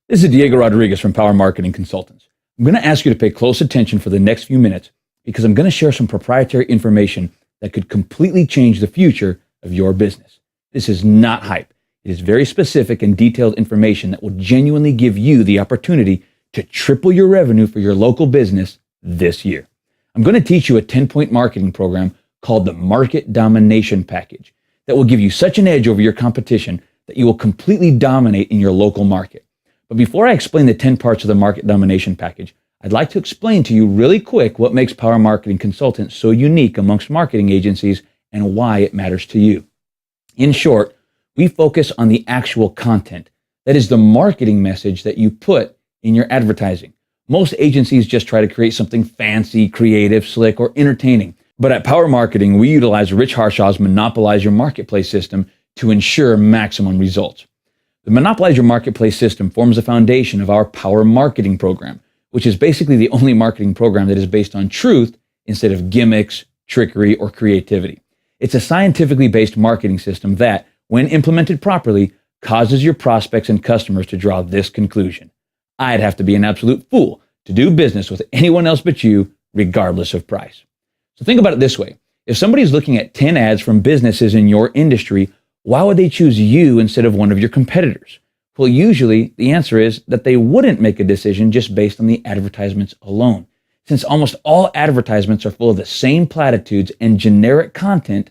This is Diego Rodriguez from Power Marketing Consultants. I'm going to ask you to pay close attention for the next few minutes because I'm going to share some proprietary information that could completely change the future of your business. This is not hype. It is very specific and detailed information that will genuinely give you the opportunity to triple your revenue for your local business this year. I'm going to teach you a 10-point marketing program called the Market Domination Package that will give you such an edge over your competition that you will completely dominate in your local market. But before I explain the 10 parts of the Market Domination Package, I'd like to explain to you really quick what makes Power Marketing Consultants so unique amongst marketing agencies and why it matters to you. In short, we focus on the actual content. That is the marketing message that you put in your advertising. Most agencies just try to create something fancy, creative, slick, or entertaining. But at Power Marketing, we utilize Rich Harshaw's Monopolize Your Marketplace system to ensure maximum results. The Monopolize Your Marketplace system forms the foundation of our Power Marketing program, which is basically the only marketing program that is based on truth instead of gimmicks, trickery, or creativity. It's a scientifically based marketing system that, when implemented properly, causes your prospects and customers to draw this conclusion: I'd have to be an absolute fool to do business with anyone else but you, regardless of price. So think about it this way. If somebody's looking at 10 ads from businesses in your industry, why would they choose you instead of one of your competitors? Well, usually the answer is that they wouldn't make a decision just based on the advertisements alone. Since almost all advertisements are full of the same platitudes and generic content,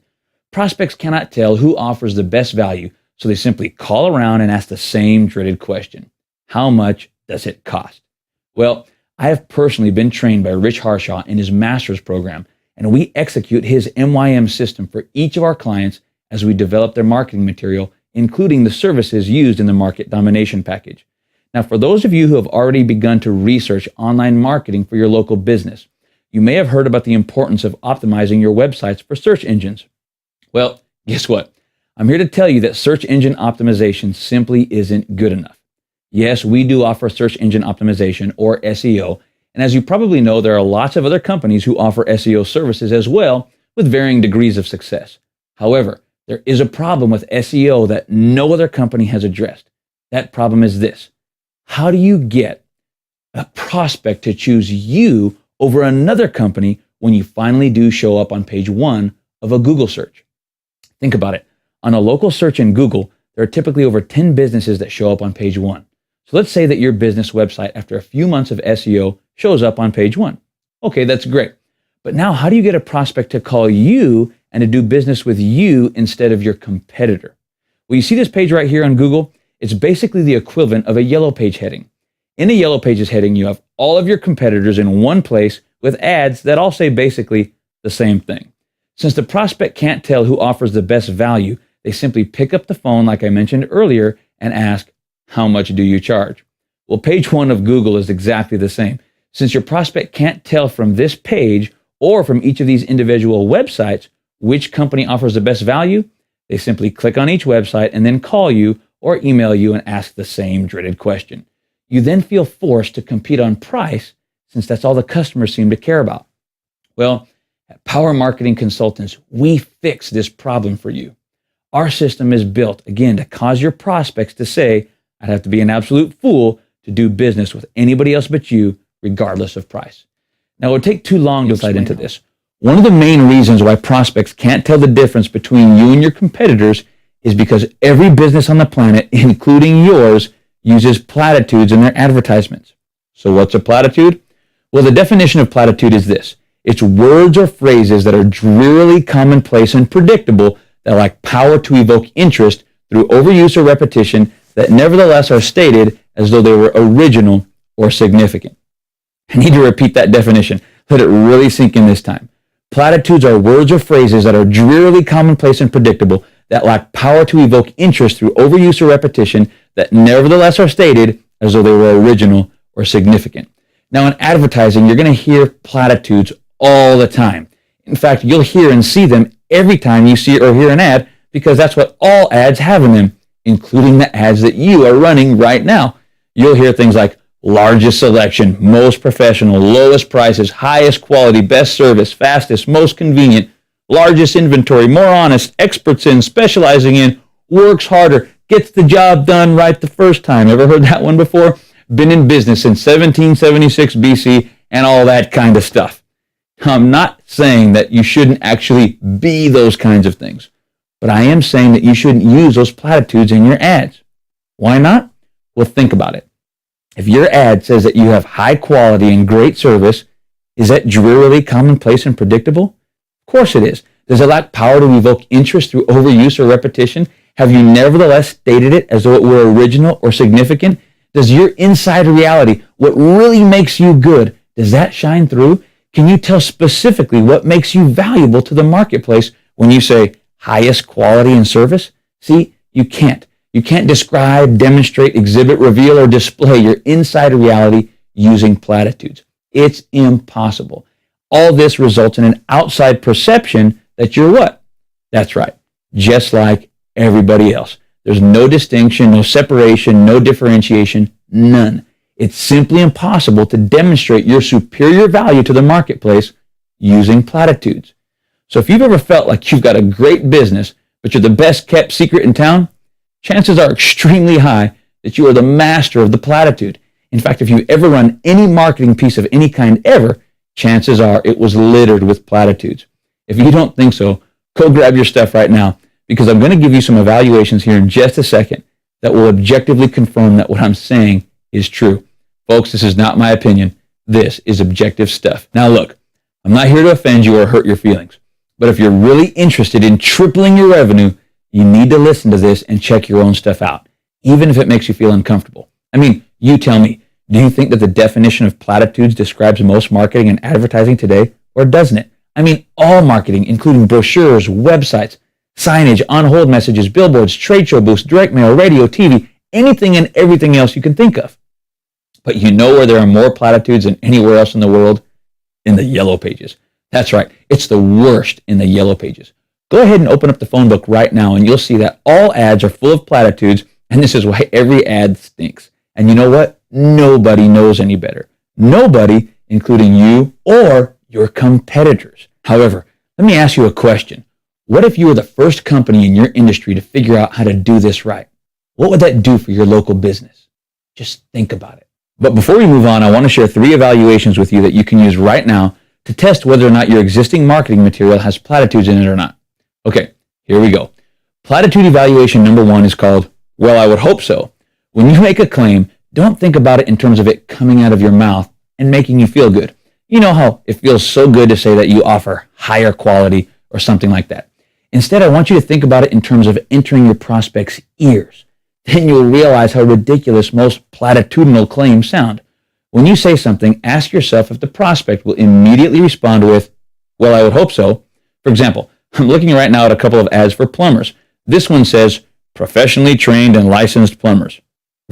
prospects cannot tell who offers the best value, so they simply call around and ask the same dreaded question: how much does it cost? Well, I have personally been trained by Rich Harshaw in his master's program, and we execute his MYM system for each of our clients as we develop their marketing material, including the services used in the Market Domination Package. Now, for those of you who have already begun to research online marketing for your local business, you may have heard about the importance of optimizing your websites for search engines. Well, guess what? I'm here to tell you that search engine optimization simply isn't good enough. Yes, we do offer search engine optimization, or SEO, and as you probably know, there are lots of other companies who offer SEO services as well, with varying degrees of success. However, there is a problem with SEO that no other company has addressed. That problem is this: how do you get a prospect to choose you over another company when you finally do show up on page 1 of a Google search? Think about it. On a local search in Google, there are typically over 10 businesses that show up on page 1. So let's say that your business website, after a few months of SEO, shows up on page 1. Okay, that's great. But now how do you get a prospect to call you and to do business with you instead of your competitor? Well, you see this page right here on Google? It's basically the equivalent of a yellow page heading. In a yellow pages heading, you have all of your competitors in one place with ads that all say basically the same thing. Since the prospect can't tell who offers the best value, they simply pick up the phone, like I mentioned earlier, and ask, how much do you charge? Well, page 1 of Google is exactly the same. Since your prospect can't tell from this page or from each of these individual websites which company offers the best value, they simply click on each website and then call you or email you and ask the same dreaded question. You then feel forced to compete on price, since that's all the customers seem to care about. Well, at Power Marketing Consultants, we fix this problem for you. Our system is built, again, to cause your prospects to say, I'd have to be an absolute fool to do business with anybody else but you, regardless of price. Now, it would take too long to dive into this. One of the main reasons why prospects can't tell the difference between you and your competitors is because every business on the planet, including yours, uses platitudes in their advertisements. So what's a platitude? Well, the definition of platitude is this: it's words or phrases that are drearily commonplace and predictable that lack power to evoke interest through overuse or repetition, that nevertheless are stated as though they were original or significant. I need to repeat that definition. Let it really sink in this time. Platitudes are words or phrases that are drearily commonplace and predictable, that lack power to evoke interest through overuse or repetition, that nevertheless are stated as though they were original or significant. Now, in advertising, you're going to hear platitudes all the time. In fact, you'll hear and see them every time you see or hear an ad, because that's what all ads have in them, including the ads that you are running right now. You'll hear things like largest selection, most professional, lowest prices, highest quality, best service, fastest, most convenient, largest inventory, more honest, experts in, specializing in, works harder, gets the job done right the first time. Ever heard that one before? been in business since 1776 BC, and all that kind of stuff. I'm not saying that you shouldn't actually be those kinds of things, but I am saying that you shouldn't use those platitudes in your ads. Why not? Well, think about it. If your ad says that you have high quality and great service, is that drearily commonplace and predictable? Of course it is. Does it lack power to evoke interest through overuse or repetition? Have you nevertheless stated it as though it were original or significant? Does your inside reality, what really makes you good, does that shine through? Can you tell specifically what makes you valuable to the marketplace when you say highest quality and service? See, you can't. You can't describe, demonstrate, exhibit, reveal, or display your inside reality using platitudes. It's impossible. All this results in an outside perception that you're what? That's right, just like everybody else. There's no distinction, no separation, no differentiation, none. It's simply impossible to demonstrate your superior value to the marketplace using platitudes. So if you've ever felt like you've got a great business, but you're the best kept secret in town, chances are extremely high that you are the master of the platitude. In fact, if you ever run any marketing piece of any kind ever, chances are it was littered with platitudes. If you don't think so, go grab your stuff right now, because I'm going to give you some evaluations here in just a second that will objectively confirm that what I'm saying is true. Folks, this is not my opinion. This is objective stuff. Now look, I'm not here to offend you or hurt your feelings, but if you're really interested in tripling your revenue, you need to listen to this and check your own stuff out, even if it makes you feel uncomfortable. I mean, you tell me, do you think that the definition of platitudes describes most marketing and advertising today, or doesn't it? I mean, all marketing, including brochures, websites, signage, on-hold messages, billboards, trade show booths, direct mail, radio, TV, anything and everything else you can think of. But you know where there are more platitudes than anywhere else in the world? In the yellow pages. That's right, it's the worst in the yellow pages. Go ahead and open up the phone book right now and you'll see that all ads are full of platitudes, and this is why every ad stinks. And you know what? Nobody knows any better. Nobody, including you or your competitors. However, let me ask you a question. What if you were the first company in your industry to figure out how to do this right? What would that do for your local business? Just think about it. But before we move on, I want to share 3 evaluations with you that you can use right now to test whether or not your existing marketing material has platitudes in it or not. Okay, here we go. Platitude evaluation number 1 is called, well, I would hope so. When you make a claim, don't think about it in terms of it coming out of your mouth and making you feel good. You know how it feels so good to say that you offer higher quality or something like that. Instead, I want you to think about it in terms of entering your prospect's ears. Then you'll realize how ridiculous most platitudinal claims sound. When you say something, ask yourself if the prospect will immediately respond with, well, I would hope so. For example, I'm looking right now at a couple of ads for plumbers. This one says, professionally trained and licensed plumbers.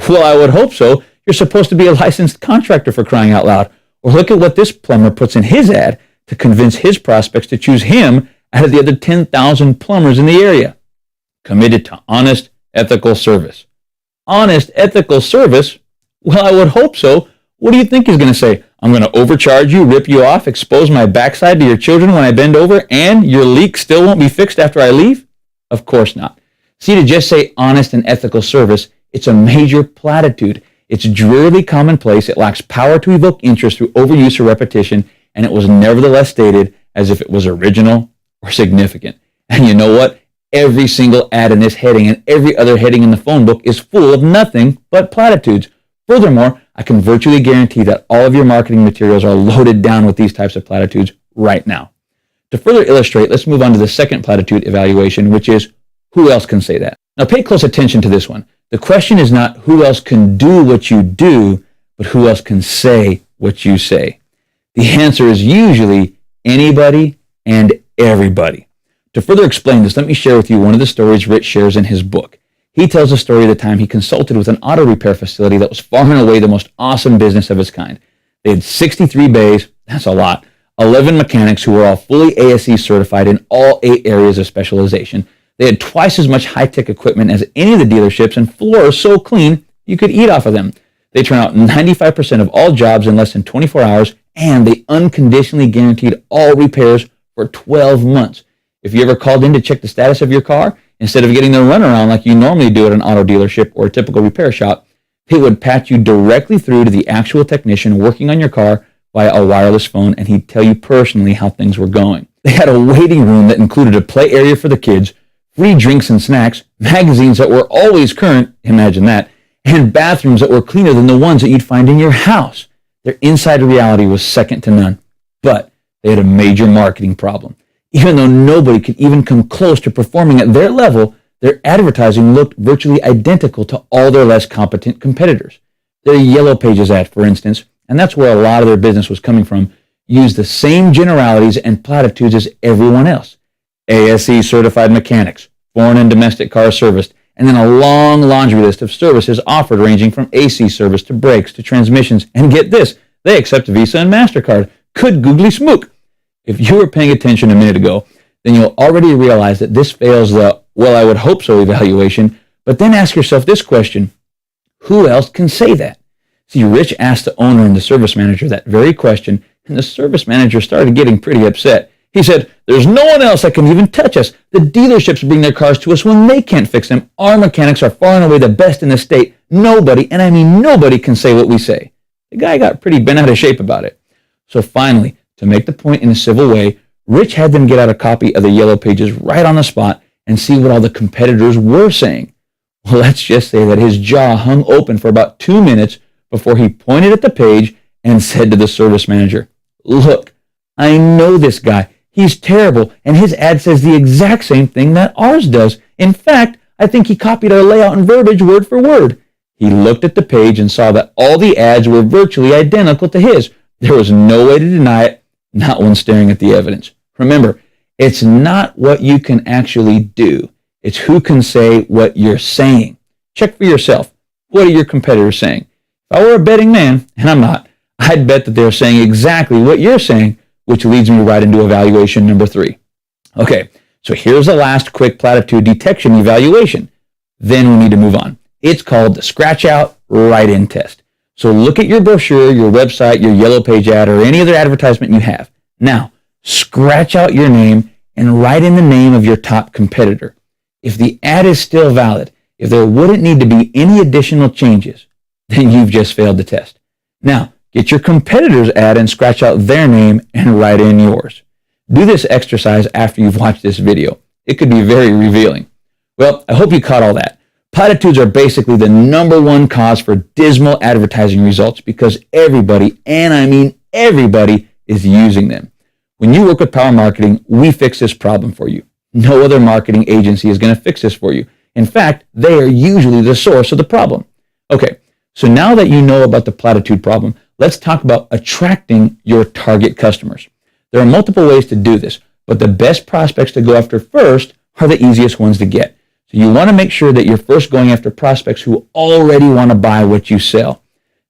Well, I would hope so. You're supposed to be a licensed contractor, for crying out loud. Or look at what this plumber puts in his ad to convince his prospects to choose him out of the other 10,000 plumbers in the area. Committed to honest, ethical service. Honest, ethical service? Well, I would hope so. What do you think he's going to say? I'm going to overcharge you, rip you off, expose my backside to your children when I bend over, and your leak still won't be fixed after I leave? Of course not. See, to just say honest and ethical service, it's a major platitude. It's drearily commonplace. It lacks power to evoke interest through overuse or repetition, and it was nevertheless stated as if it was original or significant. And you know what? Every single ad in this heading and every other heading in the phone book is full of nothing but platitudes. Furthermore, I can virtually guarantee that all of your marketing materials are loaded down with these types of platitudes right now. To further illustrate, let's move on to the second platitude evaluation, which is, who else can say that? Now pay close attention to this one. The question is not who else can do what you do, but who else can say what you say. The answer is usually anybody and everybody. To further explain this, let me share with you one of the stories Rich shares in his book. He tells the story of the time he consulted with an auto repair facility that was far and away the most awesome business of its kind. They had 63 bays, that's a lot, 11 mechanics who were all fully ASE certified in all 8 areas of specialization. They had twice as much high-tech equipment as any of the dealerships, and floors so clean you could eat off of them. They turn out 95% of all jobs in less than 24 hours, and they unconditionally guaranteed all repairs for 12 months. If you ever called in to check the status of your car, instead of getting the runaround like you normally do at an auto dealership or a typical repair shop, It would patch you directly through to the actual technician working on your car via a wireless phone, and he'd tell you personally how things were going. They had a waiting room that included a play area for the kids, free drinks and snacks, magazines that were always current, imagine that, and bathrooms that were cleaner than the ones that you'd find in your house. Their inside reality was second to none, but they had a major marketing problem. Even though nobody could even come close to performing at their level, their advertising looked virtually identical to all their less competent competitors. Their Yellow Pages ad, for instance, and that's where a lot of their business was coming from, used the same generalities and platitudes as everyone else. ASE certified mechanics, foreign and domestic cars serviced, and then a long laundry list of services offered ranging from AC service to brakes to transmissions. And get this, they accept Visa and MasterCard. Good googly smook. If you were paying attention a minute ago, then you'll already realize that this fails the, well, I would hope so evaluation, but then ask yourself this question: who else can say that? See, Rich asked the owner and the service manager that very question, and the service manager started getting pretty upset. He said, "There's no one else that can even touch us. The dealerships bring their cars to us when they can't fix them. Our mechanics are far and away the best in the state. Nobody, and I mean nobody, can say what we say." The guy got pretty bent out of shape about it. So finally, to make the point in a civil way, Rich had them get out a copy of the Yellow Pages right on the spot and see what all the competitors were saying. Well, let's just say that his jaw hung open for about 2 minutes before he pointed at the page and said to the service manager, "Look, I know this guy. He's terrible, and his ad says the exact same thing that ours does. In fact, I think he copied our layout and verbiage word for word." He looked at the page and saw that all the ads were virtually identical to his. There was no way to deny it, not when staring at the evidence. Remember, it's not what you can actually do. It's who can say what you're saying. Check for yourself. What are your competitors saying? If I were a betting man, and I'm not, I'd bet that they're saying exactly what you're saying, which leads me right into evaluation number 3. Okay, so here's the last quick platitude detection evaluation. Then we need to move on. It's called the Scratch Out, Write In test. So look at your brochure, your website, your Yellow Page ad, or any other advertisement you have. Now, scratch out your name and write in the name of your top competitor. If the ad is still valid, if there wouldn't need to be any additional changes, then you've just failed the test. Now, get your competitor's ad and scratch out their name and write in yours. Do this exercise after you've watched this video. It could be very revealing. Well, I hope you caught all that. Platitudes are basically the number one cause for dismal advertising results because everybody, and I mean everybody, is using them. When you work with Power Marketing, we fix this problem for you. No other marketing agency is going to fix this for you. In fact, they are usually the source of the problem. Okay, so now that you know about the platitude problem, let's talk about attracting your target customers. There are multiple ways to do this, but the best prospects to go after first are the easiest ones to get. So you want to make sure that you're first going after prospects who already want to buy what you sell.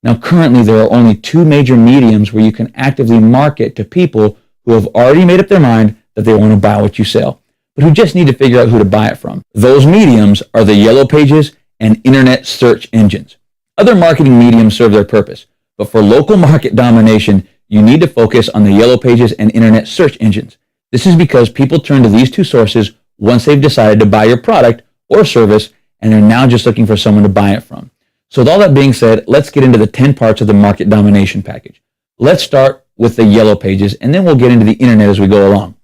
Now, currently, there are only 2 major mediums where you can actively market to people who have already made up their mind that they want to buy what you sell, but who just need to figure out who to buy it from. Those mediums are the Yellow Pages and internet search engines. Other marketing mediums serve their purpose, but for local market domination, you need to focus on the Yellow Pages and internet search engines. This is because people turn to these 2 sources once they've decided to buy your product or service, and they're now just looking for someone to buy it from. So with all that being said, let's get into the 10 parts of the market domination package. Let's start with the Yellow Pages, and then we'll get into the internet as we go along.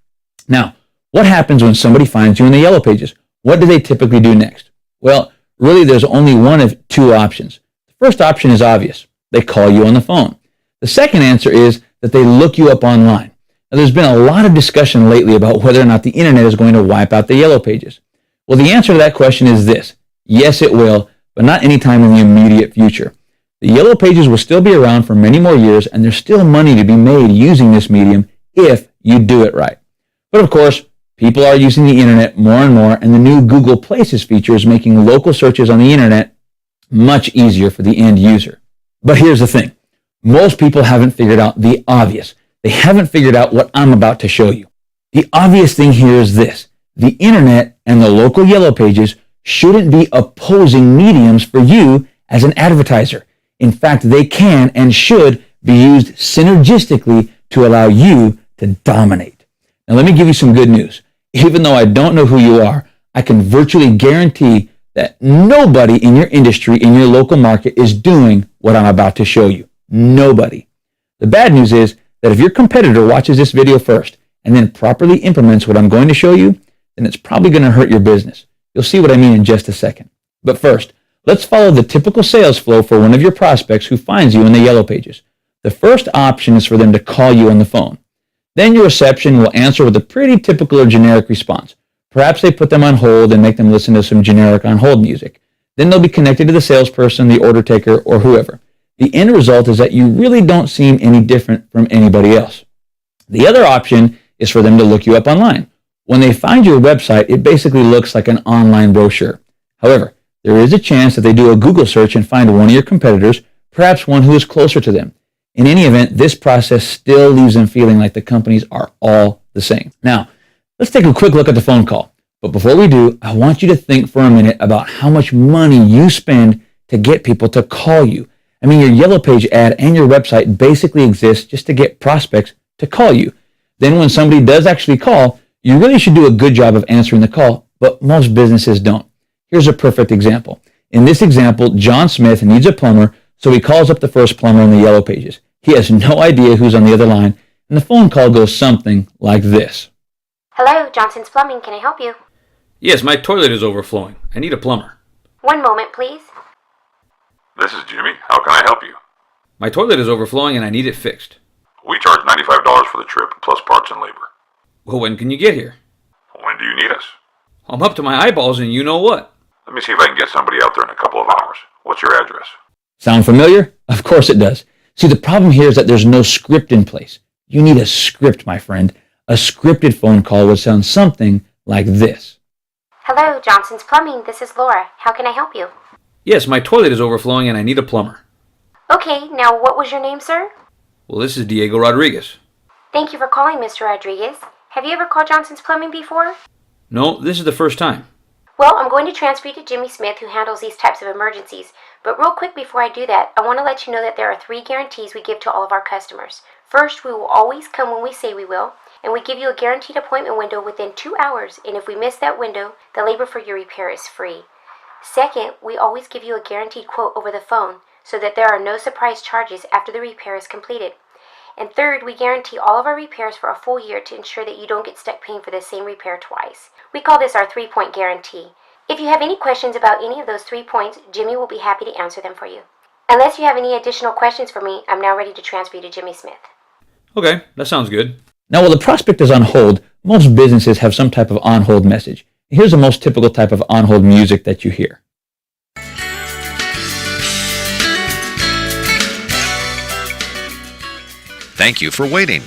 Now, what happens when somebody finds you in the Yellow Pages? What do they typically do next? Well, really, there's only one of 2 options. The first option is obvious. They call you on the phone. The second answer is that they look you up online. Now, there's been a lot of discussion lately about whether or not the internet is going to wipe out the Yellow Pages. Well, the answer to that question is this: yes, it will, but not anytime in the immediate future. The Yellow Pages will still be around for many more years, and there's still money to be made using this medium if you do it right. But of course, people are using the internet more and more, and the new Google Places feature is making local searches on the internet much easier for the end user. But here's the thing. Most people haven't figured out the obvious. They haven't figured out what I'm about to show you. The obvious thing here is this: the internet and the local Yellow Pages shouldn't be opposing mediums for you as an advertiser. In fact, they can and should be used synergistically to allow you to dominate. Now, let me give you some good news. Even though I don't know who you are, I can virtually guarantee that nobody in your industry, in your local market, is doing what I'm about to show you. Nobody. The bad news is that if your competitor watches this video first and then properly implements what I'm going to show you, then it's probably going to hurt your business. You'll see what I mean in just a second. But first, let's follow the typical sales flow for one of your prospects who finds you in the yellow pages. The first option is for them to call you on the phone. Then your reception will answer with a pretty typical or generic response. Perhaps they put them on hold and make them listen to some generic on hold music. Then they'll be connected to the salesperson, the order taker, or whoever. The end result is that you really don't seem any different from anybody else. The other option is for them to look you up online. When they find your website, it basically looks like an online brochure. However, there is a chance that they do a Google search and find one of your competitors, perhaps one who is closer to them. In any event, this process still leaves them feeling like the companies are all the same. Now, let's take a quick look at the phone call. But before we do, I want you to think for a minute about how much money you spend to get people to call you. I mean, your yellow page ad and your website basically exist just to get prospects to call you. Then when somebody does actually call, you really should do a good job of answering the call, but most businesses don't. Here's a perfect example. In this example, John Smith needs a plumber, so he calls up the first plumber in the yellow pages. He has no idea who's on the other line, and the phone call goes something like this. Hello, Johnson's Plumbing. Can I help you? Yes, my toilet is overflowing. I need a plumber. One moment, please. This is Jimmy. How can I help you? My toilet is overflowing and I need it fixed. We charge $95 for the trip, plus parts and labor. Well, when can you get here? When do you need us? I'm up to my eyeballs in you know what. Let me see if I can get somebody out there in a couple of hours. What's your address? Sound familiar? Of course it does. See, the problem here is that there's no script in place. You need a script, my friend. A scripted phone call would sound something like this. Hello, Johnson's Plumbing. This is Laura. How can I help you? Yes, my toilet is overflowing and I need a plumber. Okay, now what was your name, sir? Well, this is Diego Rodriguez. Thank you for calling, Mr. Rodriguez. Have you ever called Johnson's Plumbing before? No, this is the first time. Well, I'm going to transfer you to Jimmy Smith, who handles these types of emergencies. But real quick before I do that, I want to let you know that there are 3 guarantees we give to all of our customers. First, we will always come when we say we will, and we give you a guaranteed appointment window within 2 hours, and if we miss that window, the labor for your repair is free. Second, we always give you a guaranteed quote over the phone, so that there are no surprise charges after the repair is completed. And third, we guarantee all of our repairs for a full year to ensure that you don't get stuck paying for the same repair twice. We call this our 3-point guarantee. If you have any questions about any of those 3 points, Jimmy will be happy to answer them for you. Unless you have any additional questions for me, I'm now ready to transfer you to Jimmy Smith. Okay, that sounds good. Now, while the prospect is on hold, most businesses have some type of on-hold message. Here's the most typical type of on-hold music that you hear. Thank you for waiting.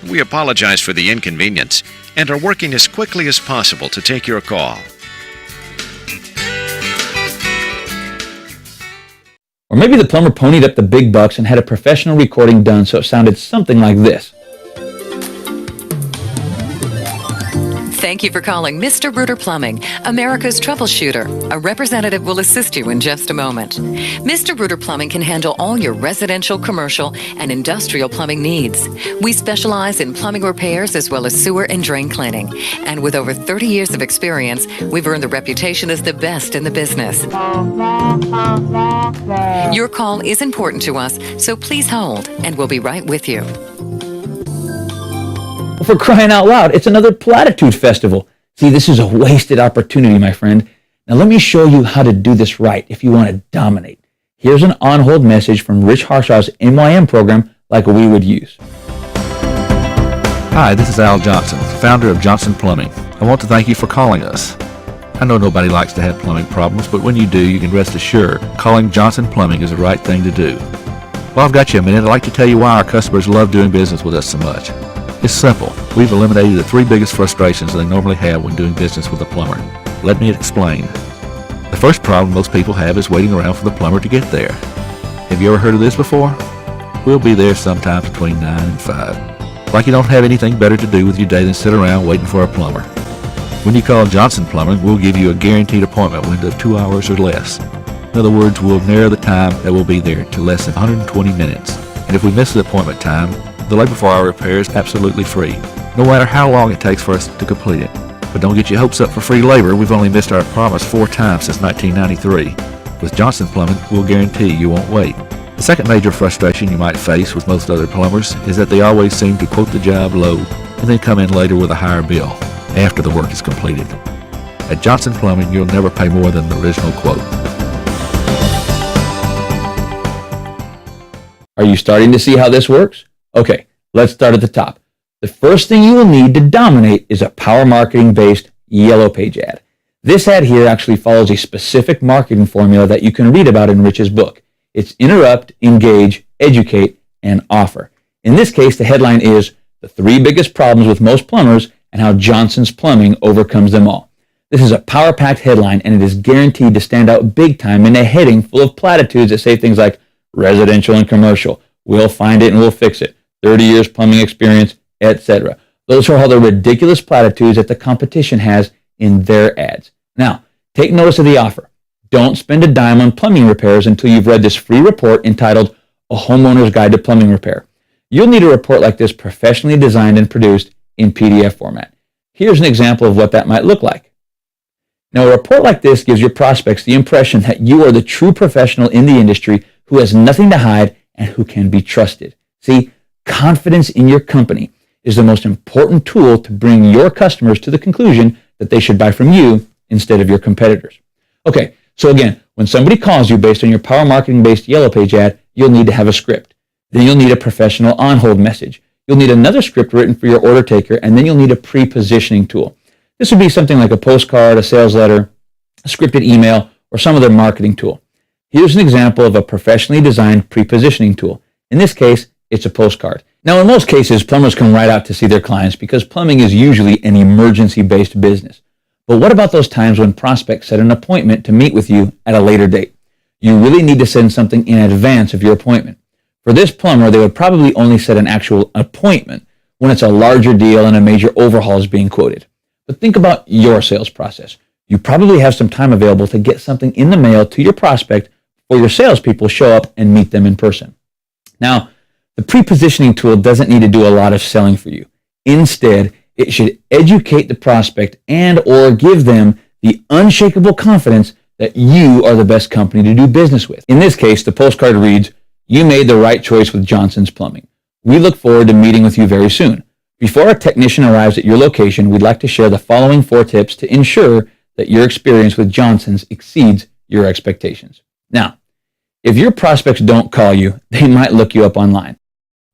We apologize for the inconvenience and are working as quickly as possible to take your call. Or maybe the plumber ponied up the big bucks and had a professional recording done so it sounded something like this. Thank you for calling Mr. Bruder Plumbing, America's troubleshooter. A representative will assist you in just a moment. Mr. Bruder Plumbing can handle all your residential, commercial, and industrial plumbing needs. We specialize in plumbing repairs as well as sewer and drain cleaning. And with over 30 years of experience, we've earned the reputation as the best in the business. Your call is important to us, so please hold, and we'll be right with you. For crying out loud, it's another platitude festival. See, this is a wasted opportunity, my friend. Now let me show you how to do this right if you want to dominate. Here's an on-hold message from Rich Harshaw's MYM program like we would use. Hi, this is Al Johnson, founder of Johnson Plumbing. I want to thank you for calling us. I know nobody likes to have plumbing problems, but when you do, you can rest assured calling Johnson Plumbing is the right thing to do. Well, I've got you a minute. I'd like to tell you why our customers love doing business with us so much. It's simple. We've eliminated the 3 biggest frustrations they normally have when doing business with a plumber. Let me explain. The first problem most people have is waiting around for the plumber to get there. Have you ever heard of this before? We'll be there sometime between 9 and 5. Like you don't have anything better to do with your day than sit around waiting for a plumber. When you call Johnson Plumbing, we'll give you a guaranteed appointment window of 2 hours or less. In other words, we'll narrow the time that we'll be there to less than 120 minutes. And if we miss the appointment time, the labor for our repair is absolutely free, no matter how long it takes for us to complete it. But don't get your hopes up for free labor. We've only missed our promise 4 times since 1993. With Johnson Plumbing, we'll guarantee you won't wait. The second major frustration you might face with most other plumbers is that they always seem to quote the job low and then come in later with a higher bill after the work is completed. At Johnson Plumbing, you'll never pay more than the original quote. Are you starting to see how this works? Okay, let's start at the top. The first thing you will need to dominate is a power marketing based yellow page ad. This ad here actually follows a specific marketing formula that you can read about in Rich's book. It's interrupt, engage, educate, and offer. In this case, the headline is The 3 Biggest Problems with Most Plumbers and How Johnson's Plumbing Overcomes Them All. This is a power-packed headline, and it is guaranteed to stand out big time in a heading full of platitudes that say things like residential and commercial, we'll find it and we'll fix it, 30 years plumbing experience, etc. Those are all the ridiculous platitudes that the competition has in their ads. Now, take notice of the offer. Don't spend a dime on plumbing repairs until you've read this free report entitled A Homeowner's Guide to Plumbing Repair. You'll need a report like this professionally designed and produced in PDF format. Here's an example of what that might look like. Now, a report like this gives your prospects the impression that you are the true professional in the industry who has nothing to hide and who can be trusted. See, confidence in your company is the most important tool to bring your customers to the conclusion that they should buy from you instead of your competitors. Okay, so again, when somebody calls you based on your power marketing based yellow page ad, you'll need to have a script. Then you'll need a professional on-hold message. You'll need another script written for your order taker, and then you'll need a pre-positioning tool. This would be something like a postcard, a sales letter, a scripted email, or some other marketing tool. Here's an example of a professionally designed pre-positioning tool. In this case, it's a postcard. Now, in most cases, plumbers come right out to see their clients because plumbing is usually an emergency-based business. But what about those times when prospects set an appointment to meet with you at a later date? You really need to send something in advance of your appointment. For this plumber, they would probably only set an actual appointment when it's a larger deal and a major overhaul is being quoted. But think about your sales process. You probably have some time available to get something in the mail to your prospect before your salespeople show up and meet them in person. Now, the pre-positioning tool doesn't need to do a lot of selling for you. Instead, it should educate the prospect and or give them the unshakable confidence that you are the best company to do business with. In this case, the postcard reads, "You made the right choice with Johnson's Plumbing. We look forward to meeting with you very soon. Before a technician arrives at your location, we'd like to share the following 4 tips to ensure that your experience with Johnson's exceeds your expectations." Now, if your prospects don't call you, they might look you up online.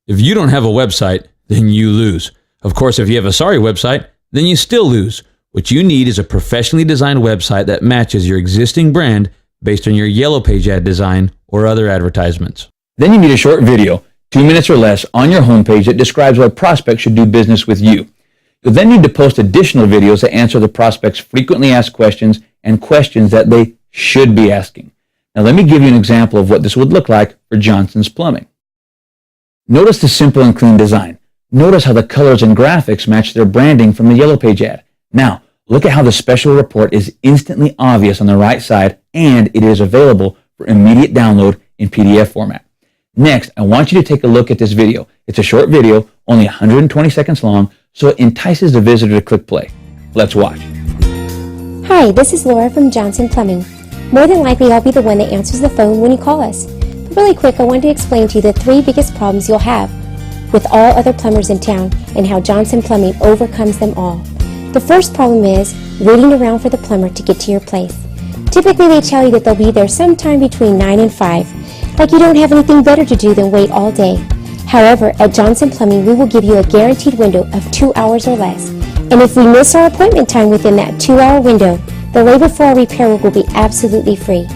If you don't have a website, then you lose. Of course, if you have a sorry website, then you still lose. What you need is a professionally designed website that matches your existing brand based on your yellow page ad design or other advertisements. Then you need a short video, 2 minutes or less, on your homepage that describes why prospects should do business with you. You'll then need to post additional videos that answer the prospects' frequently asked questions and questions that they should be asking. Now let me give you an example of what this would look like for Johnson's Plumbing. Notice the simple and clean design. Notice how the colors and graphics match their branding from the yellow page ad. Now, look at how the special report is instantly obvious on the right side, and it is available for immediate download in PDF format. Next, I want you to take a look at this video. It's a short video, only 120 seconds long, so it entices the visitor to click play. Let's watch. Hi, this is Laura from Johnson Plumbing. More than likely, I'll be the one that answers the phone when you call us. But really quick, I wanted to explain to you the 3 biggest problems you'll have with all other plumbers in town and how Johnson Plumbing overcomes them all. The first problem is waiting around for the plumber to get to your place. Typically, they tell you that they'll be there sometime between 9 and 5, like you don't have anything better to do than wait all day. However, at Johnson Plumbing, we will give you a guaranteed window of 2 hours or less. And if we miss our appointment time within that 2-hour window, the labor for our repair will be absolutely free.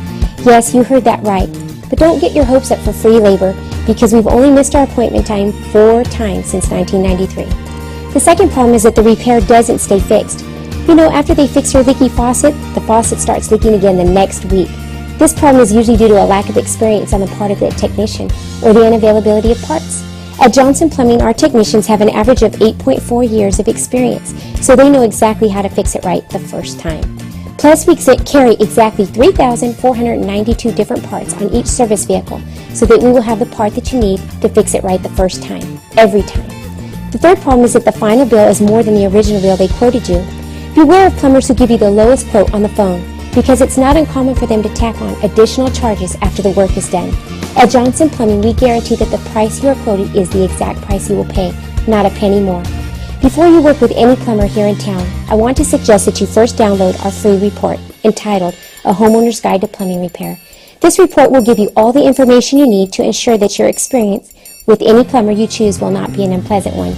Yes, you heard that right. But don't get your hopes up for free labor because we've only missed our appointment time 4 times since 1993. The second problem is that the repair doesn't stay fixed. You know, after they fix your leaky faucet, the faucet starts leaking again the next week. This problem is usually due to a lack of experience on the part of the technician or the unavailability of parts. At Johnson Plumbing, our technicians have an average of 8.4 years of experience, so they know exactly how to fix it right the first time. Plus, we carry exactly 3,492 different parts on each service vehicle so that we will have the part that you need to fix it right the first time, every time. The third problem is that the final bill is more than the original bill they quoted you. Beware of plumbers who give you the lowest quote on the phone, because it's not uncommon for them to tack on additional charges after the work is done. At Johnson Plumbing, we guarantee that the price you are quoted is the exact price you will pay, not a penny more. Before you work with any plumber here in town, I want to suggest that you first download our free report entitled A Homeowner's Guide to Plumbing Repair. This report will give you all the information you need to ensure that your experience with any plumber you choose will not be an unpleasant one.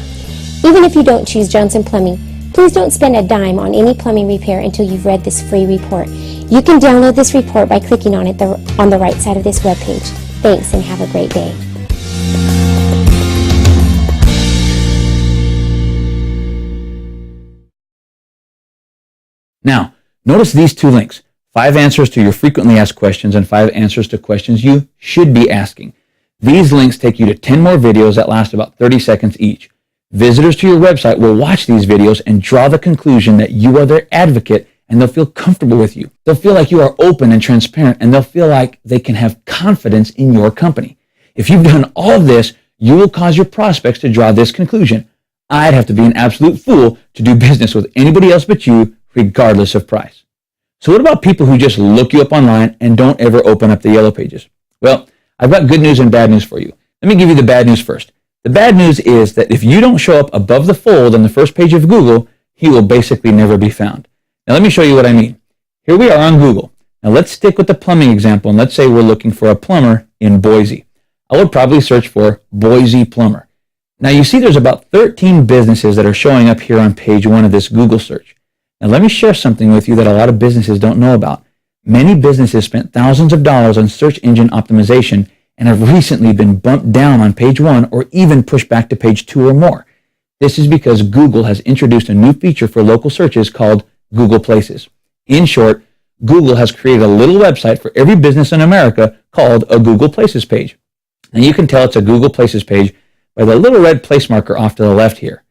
Even if you don't choose Johnson Plumbing, please don't spend a dime on any plumbing repair until you've read this free report. You can download this report by clicking on it on the right side of this webpage. Thanks and have a great day. Now, notice these two links: 5 answers to your frequently asked questions and 5 answers to questions you should be asking. These links take you to 10 more videos that last about 30 seconds each. Visitors to your website will watch these videos and draw the conclusion that you are their advocate, and they'll feel comfortable with you. They'll feel like you are open and transparent, and they'll feel like they can have confidence in your company. If you've done all of this, you will cause your prospects to draw this conclusion: I'd have to be an absolute fool to do business with anybody else but you, regardless of price. So what about people who just look you up online and don't ever open up the yellow pages? Well, I've got good news and bad news for you. Let me give you the bad news first. The bad news is that if you don't show up above the fold on the first page of Google, you will basically never be found. Now let me show you what I mean. Here we are on Google. Now let's stick with the plumbing example, and let's say we're looking for a plumber in Boise. I would probably search for Boise plumber. Now you see there's about 13 businesses that are showing up here on page 1 of this Google search. Now let me share something with you that a lot of businesses don't know about. Many businesses spent thousands of dollars on search engine optimization and have recently been bumped down on page 1 or even pushed back to page 2 or more. This is because Google has introduced a new feature for local searches called Google Places. In short, Google has created a little website for every business in America called a Google Places page. And you can tell it's a Google Places page by the little red place marker off to the left here.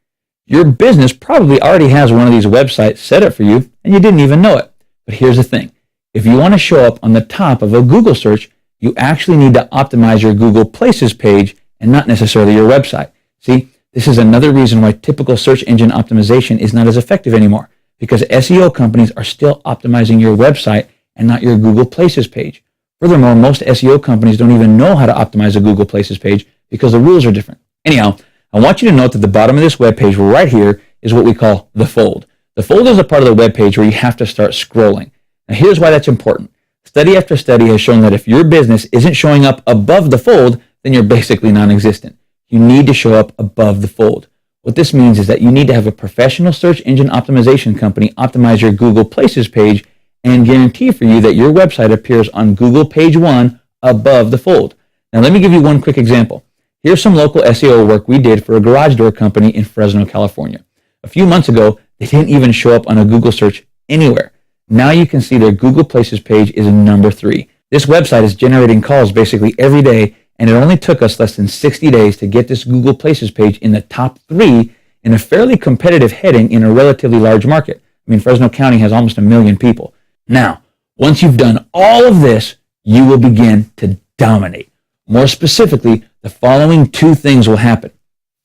Your business probably already has one of these websites set up for you, and you didn't even know it. But here's the thing. If you want to show up on the top of a Google search, you actually need to optimize your Google Places page and not necessarily your website. See, this is another reason why typical search engine optimization is not as effective anymore, because SEO companies are still optimizing your website and not your Google Places page. Furthermore, most SEO companies don't even know how to optimize a Google Places page because the rules are different. Anyhow, I want you to note that the bottom of this web page right here is what we call the fold. The fold is a part of the web page where you have to start scrolling. Now here's why that's important. Study after study has shown that if your business isn't showing up above the fold, then you're basically non-existent. You need to show up above the fold. What this means is that you need to have a professional search engine optimization company optimize your Google Places page and guarantee for you that your website appears on Google page 1 above the fold. Now let me give you one quick example. Here's some local SEO work we did for a garage door company in Fresno, California. A few months ago, they didn't even show up on a Google search anywhere. Now you can see their Google Places page is number 3. This website is generating calls basically every day, and it only took us less than 60 days to get this Google Places page in the top 3 in a fairly competitive heading in a relatively large market. I mean, Fresno County has almost 1 million people. Now, once you've done all of this, you will begin to dominate. More specifically, the following 2 things will happen.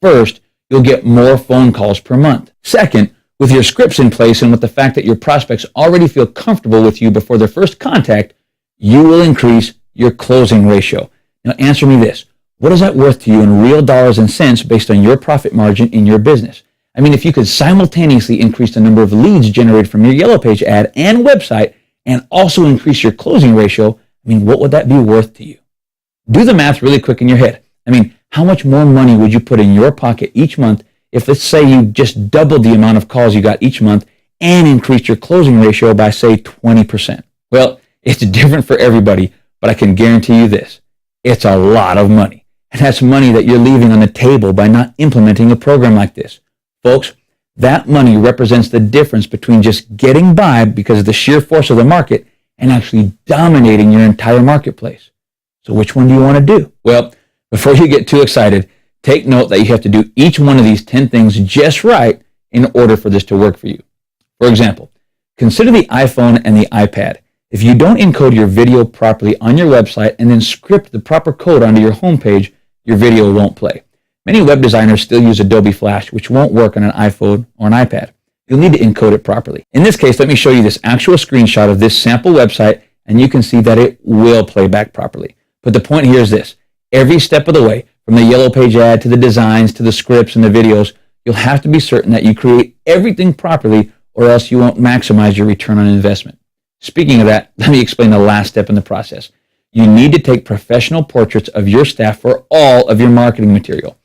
First, you'll get more phone calls per month. Second, with your scripts in place and with the fact that your prospects already feel comfortable with you before their first contact, you will increase your closing ratio. Now answer me this. What is that worth to you in real dollars and cents based on your profit margin in your business? I mean, if you could simultaneously increase the number of leads generated from your Yellow Page ad and website and also increase your closing ratio, I mean, what would that be worth to you? Do the math really quick in your head. I mean, how much more money would you put in your pocket each month if, let's say, you just doubled the amount of calls you got each month and increased your closing ratio by, say, 20%? Well, it's different for everybody, but I can guarantee you this. It's a lot of money. And that's money that you're leaving on the table by not implementing a program like this. Folks, that money represents the difference between just getting by because of the sheer force of the market and actually dominating your entire marketplace. So which one do you want to do? Well, before you get too excited, take note that you have to do each one of these 10 things just right in order for this to work for you. For example, consider the iPhone and the iPad. If you don't encode your video properly on your website and then script the proper code onto your homepage, your video won't play. Many web designers still use Adobe Flash, which won't work on an iPhone or an iPad. you'll need to encode it properly. In this case, let me show you this actual screenshot of this sample website, and you can see that it will play back properly. But the point here is this. Every step of the way, from the yellow page ad to the designs to the scripts and the videos, you'll have to be certain that you create everything properly, or else you won't maximize your return on investment. Speaking of that, let me explain the last step in the process. You need to take professional portraits of your staff for all of your marketing material.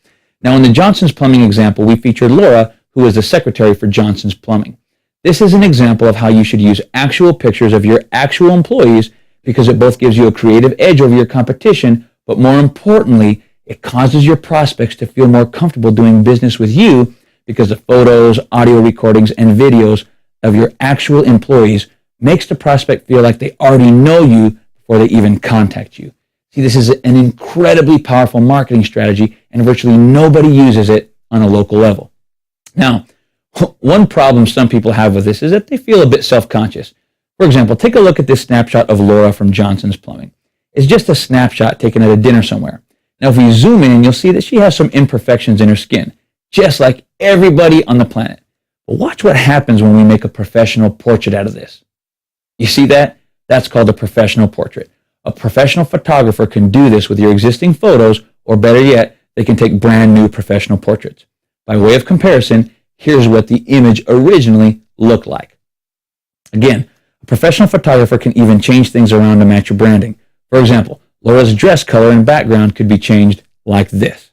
Now, in the Johnson's Plumbing example, we featured Laura, who is the secretary for Johnson's Plumbing. This is an example of how you should use actual pictures of your actual employees, because it both gives you a creative edge over your competition, but more importantly, it causes your prospects to feel more comfortable doing business with you, because the photos, audio recordings, and videos of your actual employees makes the prospect feel like they already know you before they even contact you. See, this is an incredibly powerful marketing strategy, and virtually nobody uses it on a local level. Now, one problem some people have with this is that they feel a bit self-conscious. For example, take a look at this snapshot of Laura from Johnson's Plumbing. It's just a snapshot taken at a dinner somewhere. Now, if we zoom in, you'll see that she has some imperfections in her skin, just like everybody on the planet. But watch what happens when we make a professional portrait out of this. You see that? That's called a professional portrait. A professional photographer can do this with your existing photos, or better yet, they can take brand new professional portraits. By way of comparison, here's what the image originally looked like. Again, a professional photographer can even change things around to match your branding. For example, Laura's dress color and background could be changed like this.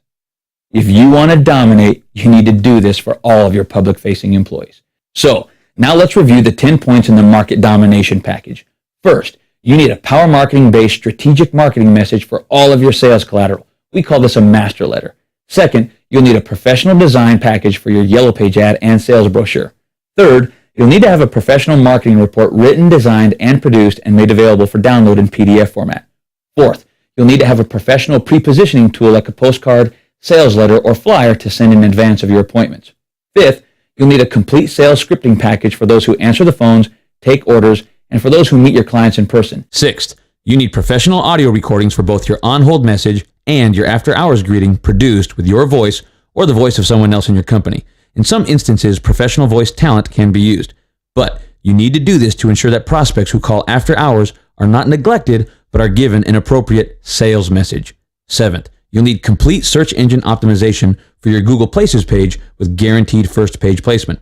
If you want to dominate, you need to do this for all of your public-facing employees. So, now let's review the 10 points in the market domination package. First, you need a power marketing-based strategic marketing message for all of your sales collateral. We call this a master letter. Second, you'll need a professional design package for your yellow page ad and sales brochure. Third, you'll need to have a professional marketing report written, designed, and produced and made available for download in PDF format. Fourth, you'll need to have a professional pre-positioning tool like a postcard, sales letter, or flyer to send in advance of your appointments. Fifth, you'll need a complete sales scripting package for those who answer the phones, take orders, and for those who meet your clients in person. Sixth, you need professional audio recordings for both your on-hold message and your after-hours greeting produced with your voice or the voice of someone else in your company. In some instances, professional voice talent can be used, but you need to do this to ensure that prospects who call after hours are not neglected but are given an appropriate sales message. Seventh, you'll need complete search engine optimization for your Google Places page with guaranteed first page placement.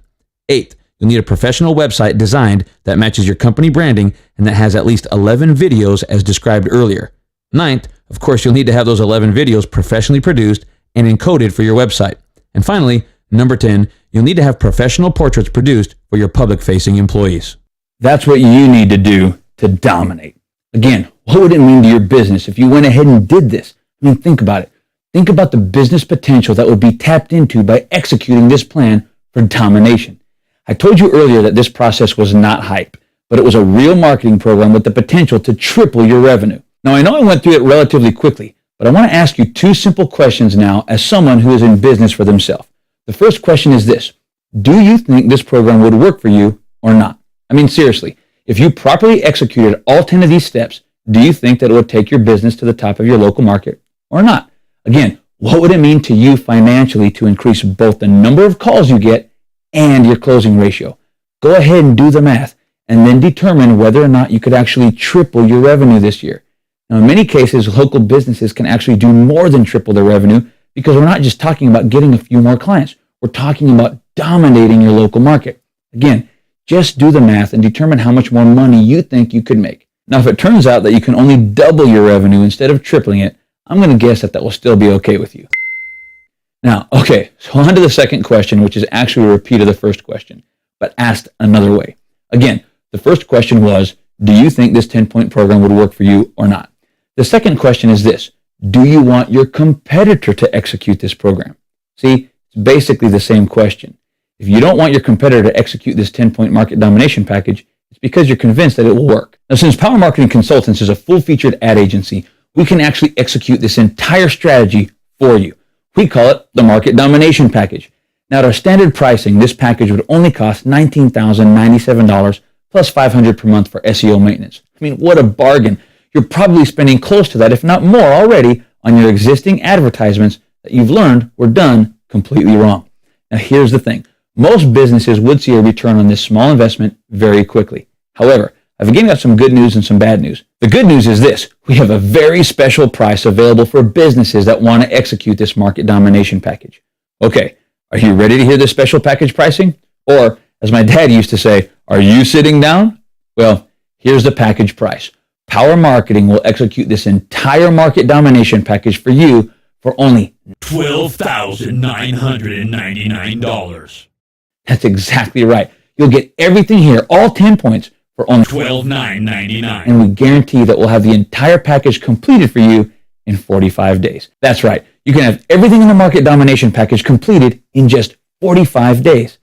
Eighth, you'll need a professional website designed that matches your company branding and that has at least 11 videos as described earlier. Ninth, of course, you'll need to have those 11 videos professionally produced and encoded for your website. And finally, number 10, you'll need to have professional portraits produced for your public-facing employees. That's what you need to do to dominate. Again, what would it mean to your business if you went ahead and did this? I mean, think about it. Think about the business potential that would be tapped into by executing this plan for domination. I told you earlier that this process was not hype, but it was a real marketing program with the potential to triple your revenue. Now, I know I went through it relatively quickly, but I want to ask you two simple questions now as someone who is in business for themselves. The first question is this: do you think this program would work for you or not? I mean, seriously, if you properly executed all 10 of these steps, do you think that it would take your business to the top of your local market or not? Again, what would it mean to you financially to increase both the number of calls you get and your closing ratio? Go ahead and do the math and then determine whether or not you could actually triple your revenue this year. Now, in many cases, local businesses can actually do more than triple their revenue, because we're not just talking about getting a few more clients. We're talking about dominating your local market. Again, just do the math and determine how much more money you think you could make. Now, if it turns out that you can only double your revenue instead of tripling it, I'm going to guess that will still be okay with you. Now, okay, so on to the second question, which is actually a repeat of the first question, but asked another way. Again, the first question was, do you think this 10-point program would work for you or not? The second question is this: do you want your competitor to execute this program? See, it's basically the same question. If you don't want your competitor to execute this 10-point market domination package, it's because you're convinced that it will work. Now, since Power Marketing Consultants is a full-featured ad agency, we can actually execute this entire strategy for you. We call it the Market Domination Package. Now, at our standard pricing, this package would only cost $19,097 plus $500 per month for SEO maintenance. I mean, what a bargain. You're probably spending close to that, if not more already, on your existing advertisements that you've learned were done completely wrong. Now, here's the thing. Most businesses would see a return on this small investment very quickly. However, I've again got some good news and some bad news. The good news is this: we have a very special price available for businesses that want to execute this market domination package. Okay, are you ready to hear this special package pricing? Or, as my dad used to say, are you sitting down? Well, here's the package price. Power Marketing will execute this entire market domination package for you for only $12,999. That's exactly right. You'll get everything here, all 10 points, for only $12,999. And we guarantee that we'll have the entire package completed for you in 45 days. That's right. You can have everything in the market domination package completed in just 45 days.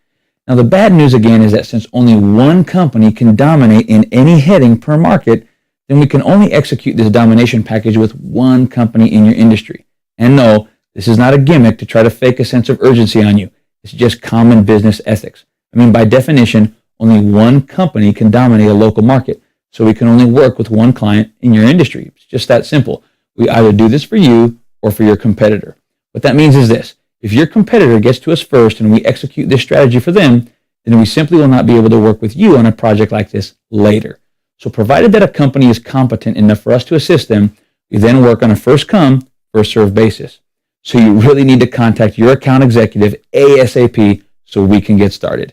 Now, the bad news again is that since only one company can dominate in any heading per market, then we can only execute this domination package with one company in your industry. And no, this is not a gimmick to try to fake a sense of urgency on you. It's just common business ethics. I mean, by definition, only one company can dominate a local market. So we can only work with one client in your industry. It's just that simple. We either do this for you or for your competitor. What that means is this: if your competitor gets to us first and we execute this strategy for them, then we simply will not be able to work with you on a project like this later. So provided that a company is competent enough for us to assist them, we then work on a first come, first served basis. So you really need to contact your account executive ASAP so we can get started.